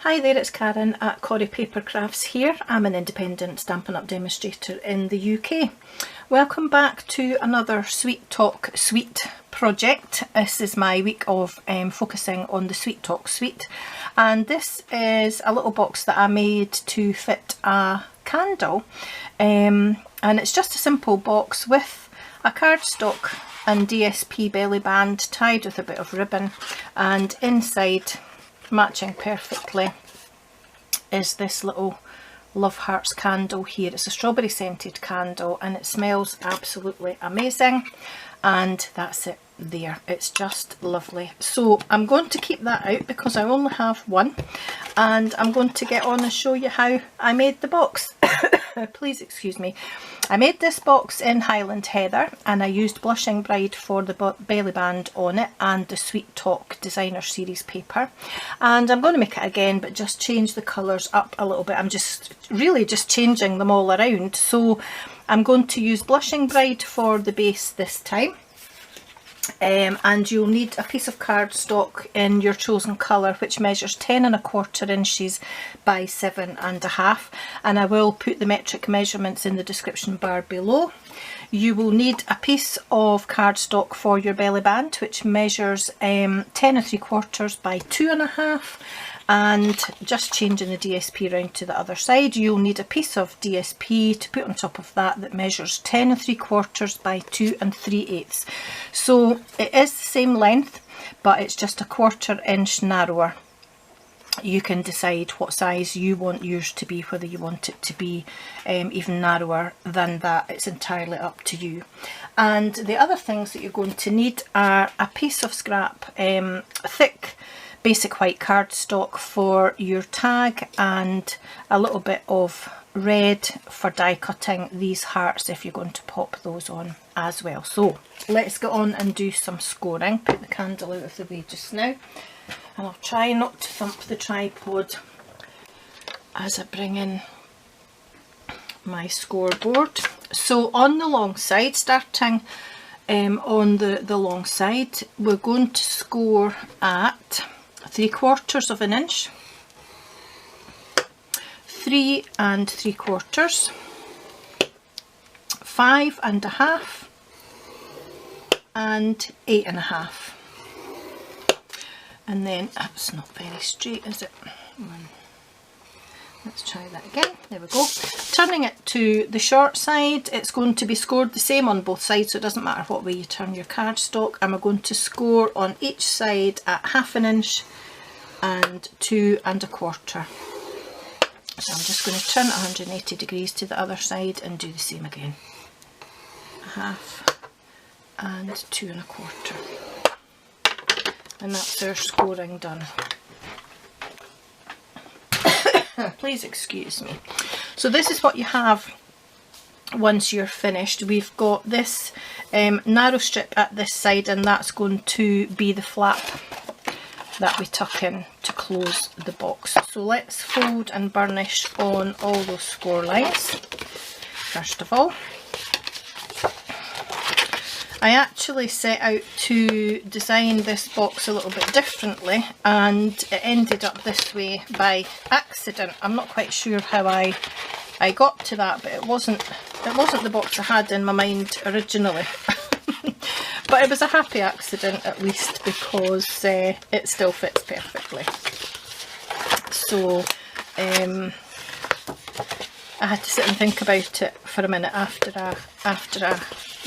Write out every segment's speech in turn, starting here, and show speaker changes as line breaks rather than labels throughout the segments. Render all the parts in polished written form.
Hi there, it's Karen at Corrie Paper Crafts here. I'm an independent Stampin' Up! Demonstrator in the UK. Welcome back to another Sweet Talk Suite project. This is my week of focusing on the Sweet Talk suite, and this is a little box that I made to fit a candle, and it's just a simple box with a cardstock and DSP belly band tied with a bit of ribbon, and inside, matching perfectly, is this little Love Hearts candle here. It's a strawberry scented candle and it smells absolutely amazing, and that's it there. It's just lovely. So I'm going to keep that out because I only have one, and I'm going to get on and show you how I made the box. Please excuse me. I made this box in Highland Heather, and I used Blushing Bride for the belly band on it and the Sweet Talk Designer Series paper, and I'm going to make it again but just change the colours up a little bit. I'm just really just changing them all around. So I'm going to use Blushing Bride for the base this time. And you'll need a piece of cardstock in your chosen colour, which measures 10¼ inches by 7½, and I will put the metric measurements in the description bar below. You will need a piece of cardstock for your belly band, which measures 10¾ by 2½, and just changing the DSP around to the other side, you'll need a piece of DSP to put on top of that that measures 10¾ by 2 3/8. So it is the same length, but it's just a 1/4 inch narrower. You can decide what size you want yours to be, whether you want it to be even narrower than that. It's entirely up to you. And the other things that you're going to need are a piece of scrap thick basic white cardstock for your tag, and a little bit of red for die cutting these hearts if you're going to pop those on as well. So let's get on and do some scoring. Put the candle out of the way just now, and I'll try not to thump the tripod as I bring in my scoreboard. So on the long side, starting on the long side, we're going to score at 3/4 inch, 3 3/4, 5½, and 8½. And then that's not very straight, is it? Let's try that again. There we go. Turning it to the short side, it's going to be scored the same on both sides, so it doesn't matter what way you turn your cardstock. And we're going to score on each side at 1/2 inch and 2 1/4. So I'm just going to turn it 180 degrees to the other side and do the same again. 1/2 and 2 1/4. And that's our scoring done. Please excuse me. So this is what you have once you're finished. We've got this narrow strip at this side, and that's going to be the flap that we tuck in to close the box. So let's fold and burnish on all those score lines. First of all, I actually set out to design this box a little bit differently, and it ended up this way by accident. I'm not quite sure how I got to that, but it wasn't the box I had in my mind originally. But it was a happy accident at least, because it still fits perfectly. So I had to sit and think about it for a minute after I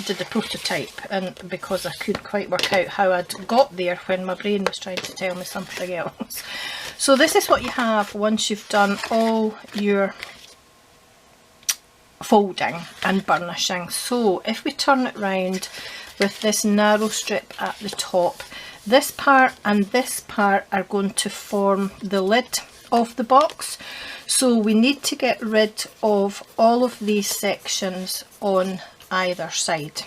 did the prototype, and because I couldn't quite work out how I'd got there when my brain was trying to tell me something else. So this is what you have once you've done all your folding and burnishing. So if we turn it round with this narrow strip at the top, this part and this part are going to form the lid of the box. So we need to get rid of all of these sections on either side.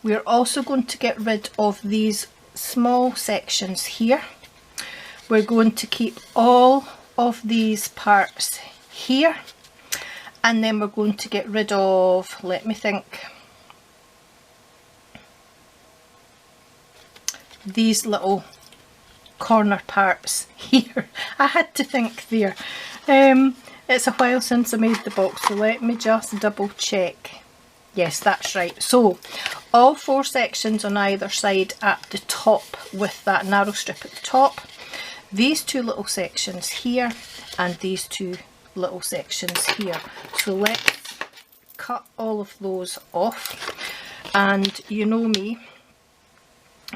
We're also going to get rid of these small sections here. We're going to keep all of these parts here, and then we're going to get rid of, let me think, these little corner parts here. I had to think there. It's a while since I made the box, so let me just double check. Yes, that's right. So all 4 sections on either side at the top with that narrow strip at the top, these 2 little sections here, and these 2 little sections here. So let's cut all of those off. And you know me,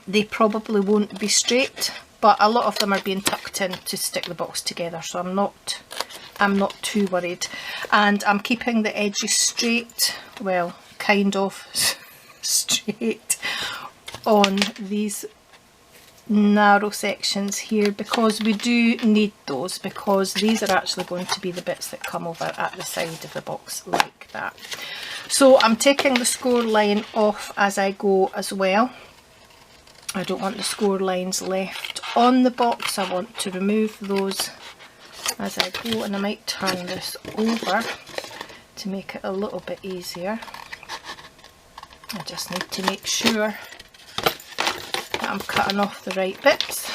they probably won't be straight, but a lot of them are being tucked in to stick the box together, so I'm not too worried. And I'm keeping the edges straight, well, kind of straight on these narrow sections here, because we do need those, because these are actually going to be the bits that come over at the side of the box like that. So I'm taking the score line off as I go as well. I don't want the score lines left on the box. I want to remove those as I go, and I might turn this over to make it a little bit easier. I just need to make sure that I'm cutting off the right bits.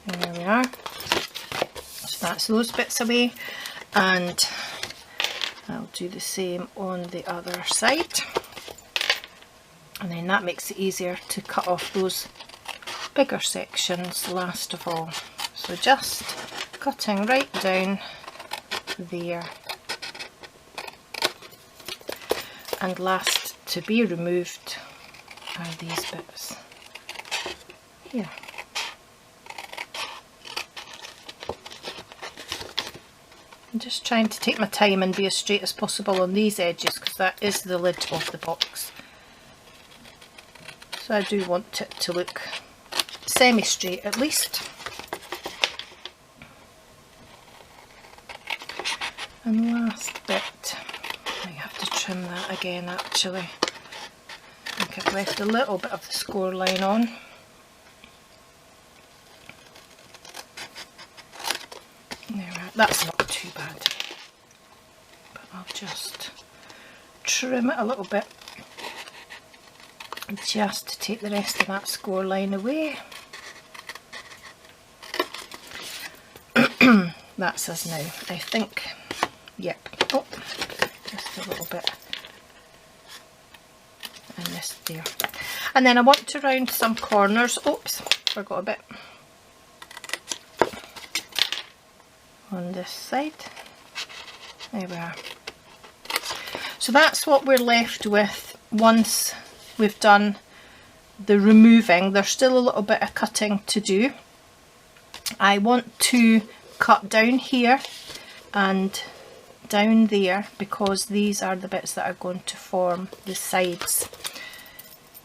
There we are. So that's those bits away, and I'll do the same on the other side, and then that makes it easier to cut off those bigger sections last of all. So just cutting right down there, and last to be removed are these bits here. I'm just trying to take my time and be as straight as possible on these edges, because that is the lid of the box. So I do want it to look semi-straight at least. And last bit, I have to trim that again actually. I think I've left a little bit of the score line on. There, that's not too bad, but I'll just trim it a little bit just to take the rest of that score line away. That's us now, I think. Yep. Oh, just a little bit. And this there. And then I want to round some corners. Oops, forgot a bit. On this side. There we are. So that's what we're left with once we've done the removing. There's still a little bit of cutting to do. I want to cut down here and down there, because these are the bits that are going to form the sides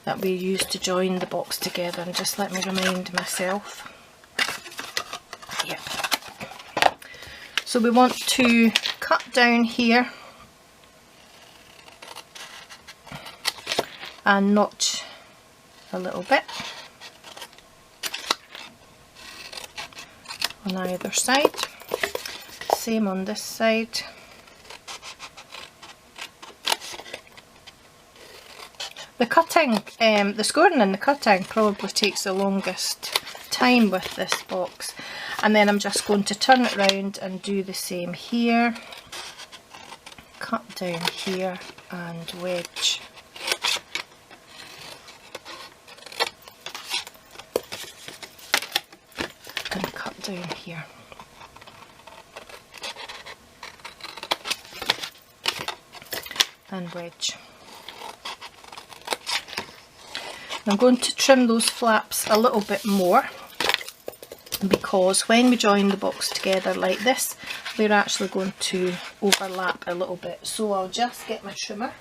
that we use to join the box together. And just let me remind myself. Yep. So we want to cut down here and notch a little bit on either side. Same on this side. The cutting, the scoring and the cutting probably takes the longest time with this box. And then I'm just going to turn it round and do the same here. Cut down here and wedge. And cut down here. And wedge. I'm going to trim those flaps a little bit more, because when we join the box together like this, they're actually going to overlap a little bit. So I'll just get my trimmer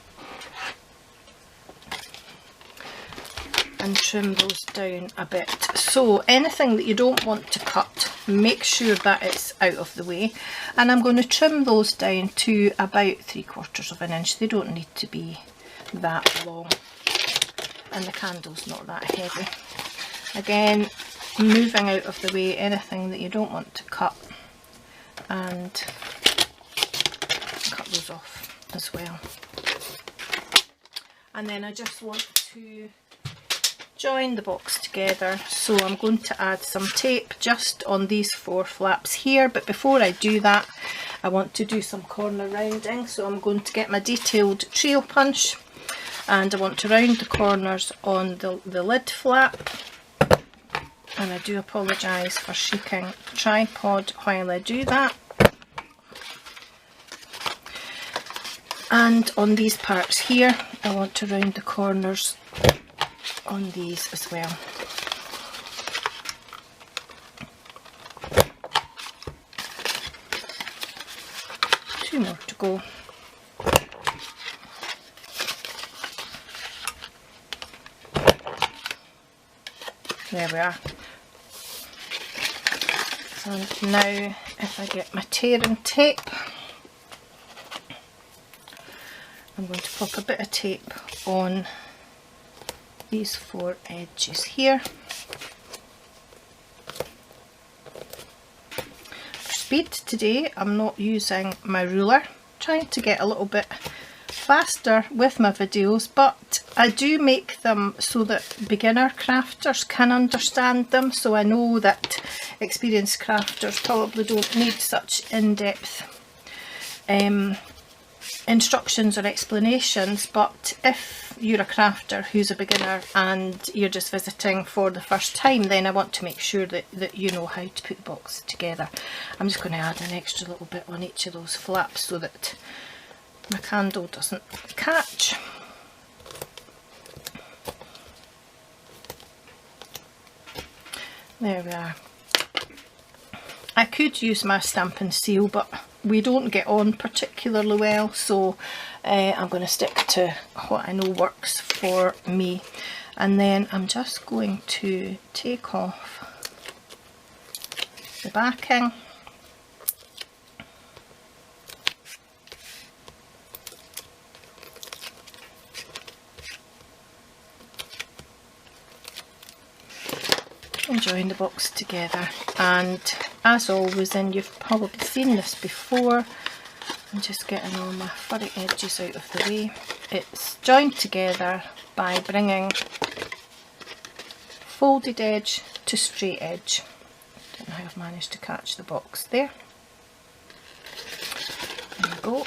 and trim those down a bit. So anything that you don't want to cut, make sure that it's out of the way. And I'm going to trim those down to about 3/4 of an inch. They don't need to be that long. And the candle's not that heavy. Again, moving out of the way anything that you don't want to cut, and cut those off as well. And then I just want to join the box together. So I'm going to add some tape just on these 4 flaps here, but before I do that I want to do some corner rounding. So I'm going to get my detailed trio punch and I want to round the corners on the lid flap. And I do apologise for shaking the tripod while I do that. And on these parts here I want to round the corners on these as well. Two more to go. There we are. And now if I get my tearing tape, I'm going to pop a bit of tape on these 4 edges here. For speed today I'm not using my ruler, trying to get a little bit faster with my videos, but I do make them so that beginner crafters can understand them. So I know that experienced crafters probably don't need such in-depth instructions or explanations, but if you're a crafter who's a beginner and you're just visiting for the first time, then I want to make sure that you know how to put the box together. I'm just going to add an extra little bit on each of those flaps so that my candle doesn't catch. There we are. I could use my Stampin' seal, but we don't get on particularly well, so I'm going to stick to what I know works for me. And then I'm just going to take off the backing. And join the box together, and as always, and you've probably seen this before, I'm just getting all my furry edges out of the way. It's joined together by bringing folded edge to straight edge. Don't know how I've managed to catch the box there. There we go.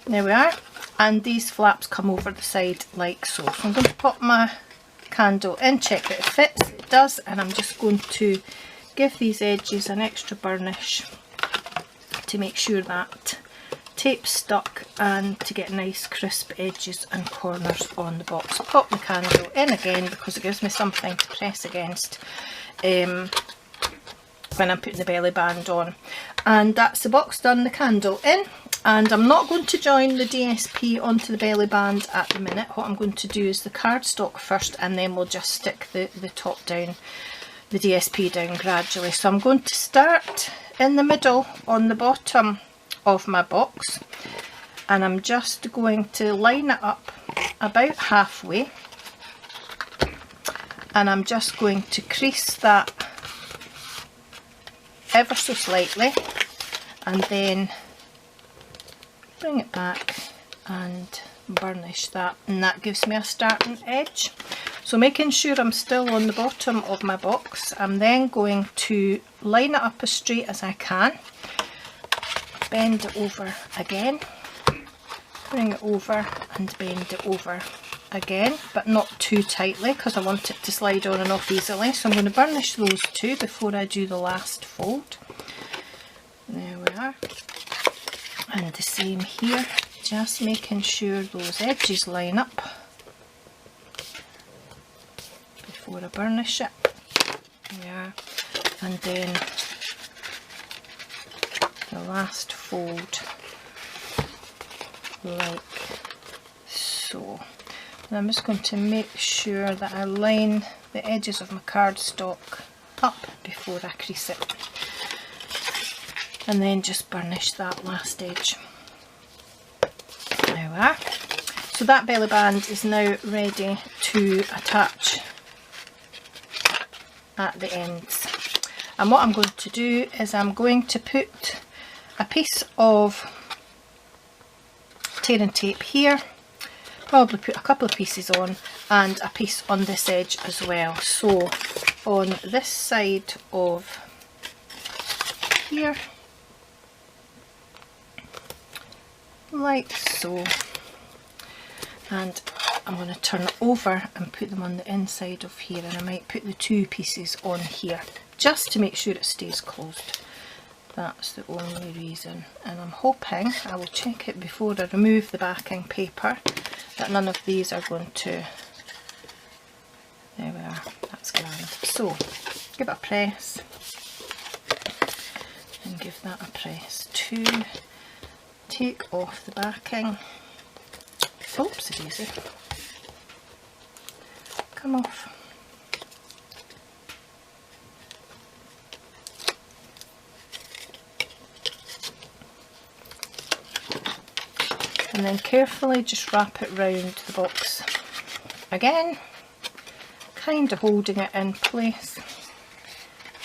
There we are, and these flaps come over the side like so. So I'm going to pop my candle in, check that it fits, it does, and I'm just going to give these edges an extra burnish to make sure that tape's stuck and to get nice crisp edges and corners on the box. Pop the candle in again because it gives me something to press against when I'm putting the belly band on. And that's the box done, the candle in. And I'm not going to join the DSP onto the belly band at the minute. What I'm going to do is the cardstock first, and then we'll just stick the top down, the DSP down gradually. So I'm going to start in the middle on the bottom of my box, and I'm just going to line it up about halfway, and I'm just going to crease that ever so slightly, and then bring it back and burnish that, and that gives me a starting edge. So making sure I'm still on the bottom of my box, I'm then going to line it up as straight as I can, bend it over again, bring it over and bend it over again, but not too tightly because I want it to slide on and off easily. So I'm going to burnish those two before I do the last fold. There we are. And the same here, just making sure those edges line up before I burnish it. There we are. And then the last fold like so. And I'm just going to make sure that I line the edges of my cardstock up before I crease it, and then just burnish that last edge. There we are. So that belly band is now ready to attach at the ends. And what I'm going to do is I'm going to put a piece of tearing tape here, probably put a couple of pieces on, and a piece on this edge as well. So on this side of here, like so, and I'm going to turn it over and put them on the inside of here, and I might put the two pieces on here just to make sure it stays closed. That's the only reason, and I'm hoping, I will check it before I remove the backing paper, that none of these are going to, there we are, that's grand. So give it a press and give that a press too. Take off the backing. Oopsie daisy. Come off. And then carefully just wrap it round the box again, kind of holding it in place,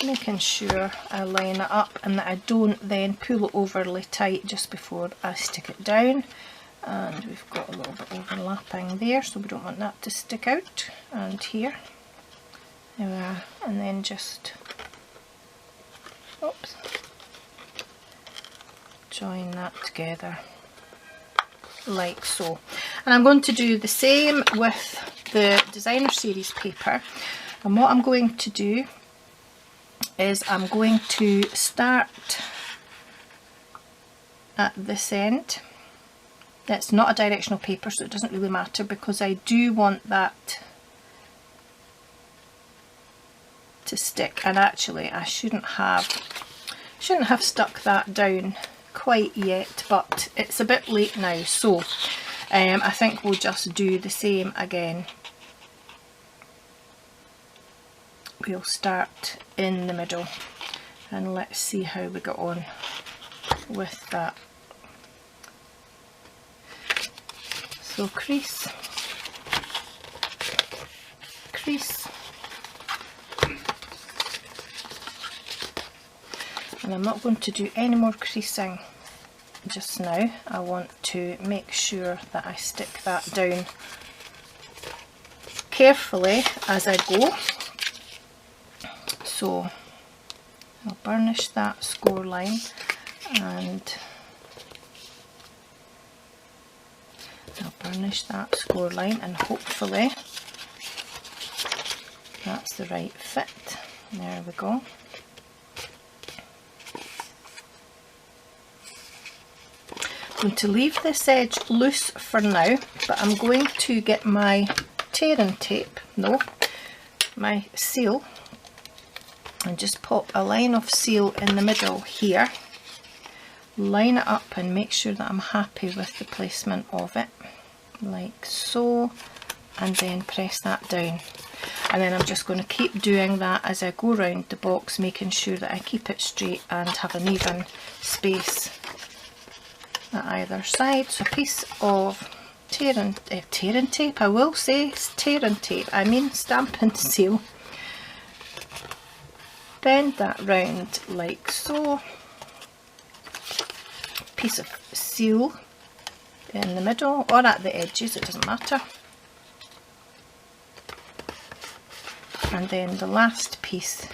making sure I line it up and that I don't then pull it overly tight just before I stick it down. And we've got a little bit overlapping there, so we don't want that to stick out. And here, there we are, and then just, oops, join that together like so. And I'm going to do the same with the designer series paper, and what I'm going to do is I'm going to start at this end. It's not a directional paper, so it doesn't really matter, because I do want that to stick, and actually I shouldn't have stuck that down quite yet, but it's a bit late now, so I think we'll just do the same again. We'll start in the middle and let's see how we get on with that. So crease, crease, and I'm not going to do any more creasing just now. I want to make sure that I stick that down carefully as I go. So I'll burnish that score line, and I'll burnish that score line, and hopefully that's the right fit. There we go. I'm going to leave this edge loose for now, but I'm going to get my tearing tape, my seal, and just pop a line of seal in the middle here, line it up and make sure that I'm happy with the placement of it, like so, and then press that down. And then I'm just going to keep doing that as I go around the box, making sure that I keep it straight and have an even space at either side. So a piece of tearing tape, I will say tearing tape, I mean Stampin' seal. Bend that round like so. Piece of seal in the middle or at the edges, it doesn't matter. And then the last piece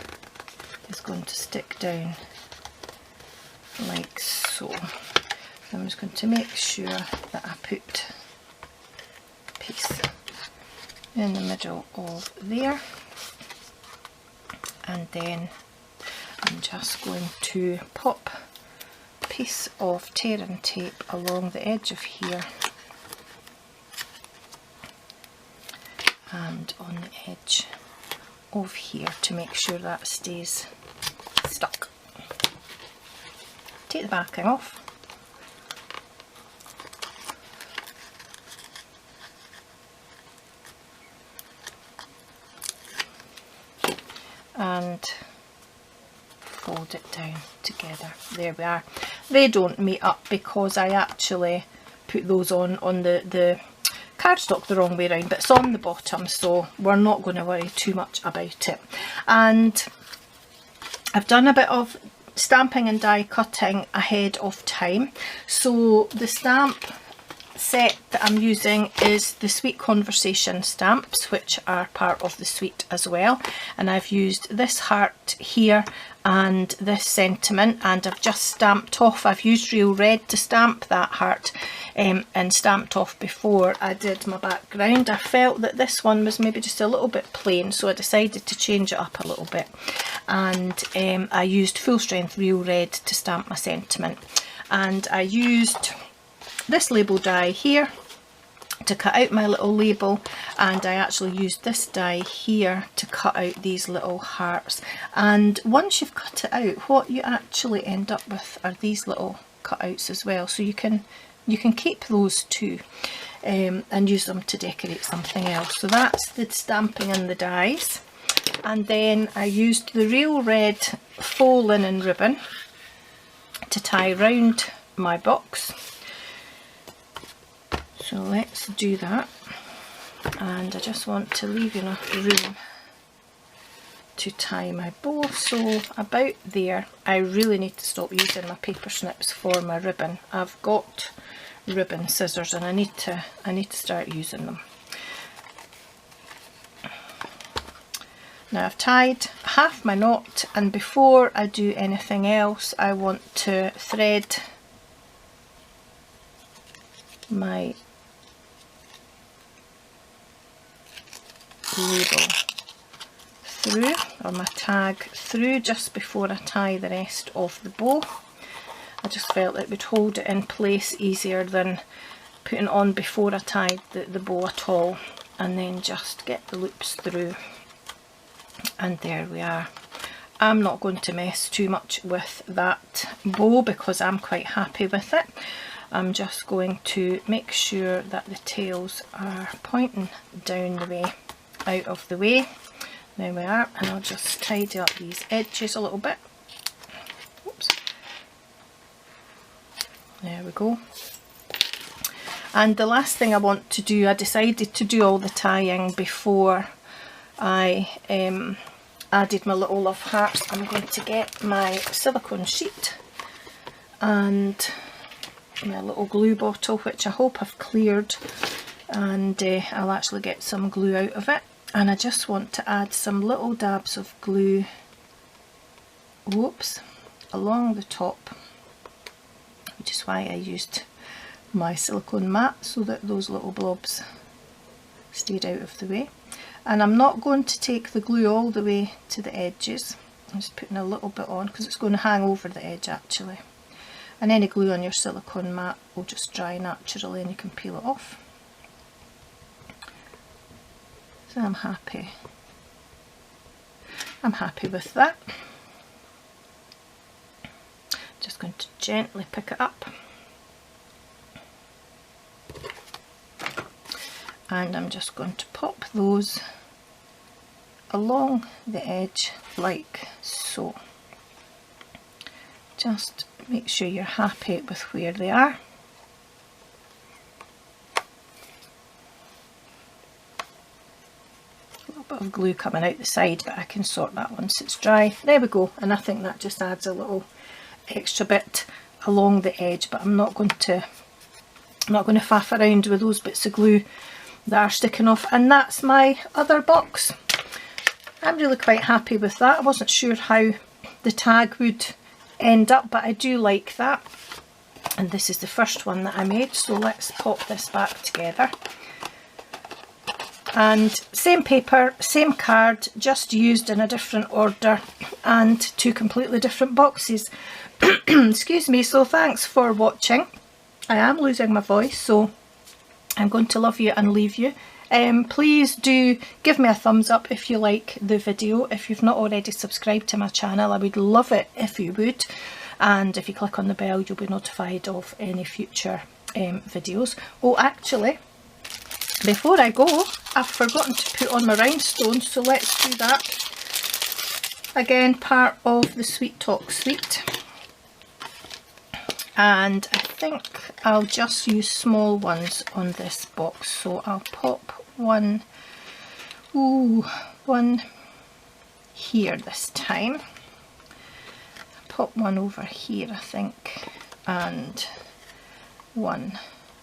is going to stick down like so. I'm just going to make sure that I put a piece in the middle of there, and then I'm just going to pop a piece of tearing tape along the edge of here and on the edge of here to make sure that stays stuck. Take the backing off. And fold it down together. There we are. They don't meet up because I actually put those on the cardstock the wrong way around, but it's on the bottom, so we're not going to worry too much about it. And I've done a bit of stamping and die cutting ahead of time. So the stamp set that I'm using is the Sweet Conversation stamps, which are part of the Sweet as well, and I've used this heart here and this sentiment, and I've just stamped off. I've used real red to stamp that heart and stamped off before I did my background. I felt that this one was maybe just a little bit plain, so I decided to change it up a little bit, and I used full strength real red to stamp my sentiment. And I used this label die here to cut out my little label, and I actually used this die here to cut out these little hearts. And once you've cut it out, what you actually end up with are these little cutouts as well, so you can keep those too and use them to decorate something else. So that's the stamping and the dies. And then I used the real red faux linen ribbon to tie around my box. So let's do that, and I just want to leave enough room to tie my bow, so about there. I really need to stop using my paper snips for my ribbon. I've got ribbon scissors and I need to start using them. Now I've tied half my knot, and before I do anything else I want to thread my label through, or my tag through, just before I tie the rest of the bow. I just felt it would hold it in place easier than putting it on before I tied the bow at all, and then just get the loops through, and there we are. I'm not going to mess too much with that bow because I'm quite happy with it. I'm just going to make sure that the tails are pointing down the way, out of the way. There we are, and I'll just tidy up these edges a little bit. Oops. There we go. And the last thing I want to do, I decided to do all the tying before I added my little love hearts. I'm going to get my silicone sheet and my little glue bottle, which I hope I've cleared, and I'll actually get some glue out of it. And I just want to add some little dabs of glue, whoops, along the top, which is why I used my silicone mat, so that those little blobs stayed out of the way. And I'm not going to take the glue all the way to the edges. I'm just putting a little bit on because it's going to hang over the edge actually. And any glue on your silicone mat will just dry naturally and you can peel it off. So I'm happy with that. Just going to gently pick it up, and I'm just going to pop those along the edge like so. Just make sure you're happy with where they are. A little bit of glue coming out the side, but I can sort that once it's dry. There we go, and I think that just adds a little extra bit along the edge, but I'm not going to faff around with those bits of glue that are sticking off. And that's my other box. I'm really quite happy with that. I wasn't sure how the tag would end up, but I do like that. And this is the first one that I made, so let's pop this back together. And same paper, same card, just used in a different order and two completely different boxes. Excuse me. So thanks for watching. I am losing my voice, so I'm going to love you and leave you. Please do give me a thumbs up if you like the video. If you've not already subscribed to my channel, I would love it if you would. And if you click on the bell, you'll be notified of any future videos. Oh, actually, before I go, I've forgotten to put on my rhinestones, so let's do that. Again, part of the Sweet Talk Suite. And I think I'll just use small ones on this box, so I'll pop one, one here this time. Pop one over here, I think, and one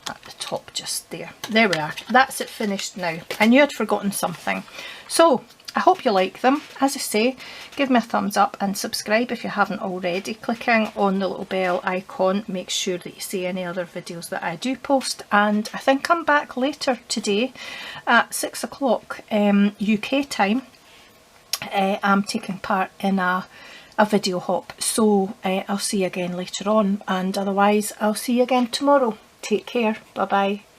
at the top just there. There we are. That's it finished now. I knew I'd forgotten something. So I hope you like them. As I say, give me a thumbs up and subscribe if you haven't already. Clicking on the little bell icon makes sure that you see any other videos that I do post. And I think I'm back later today at 6 o'clock UK time. I'm taking part in a video hop, so I'll see you again later on, and otherwise I'll see you again tomorrow. Take care. Bye bye.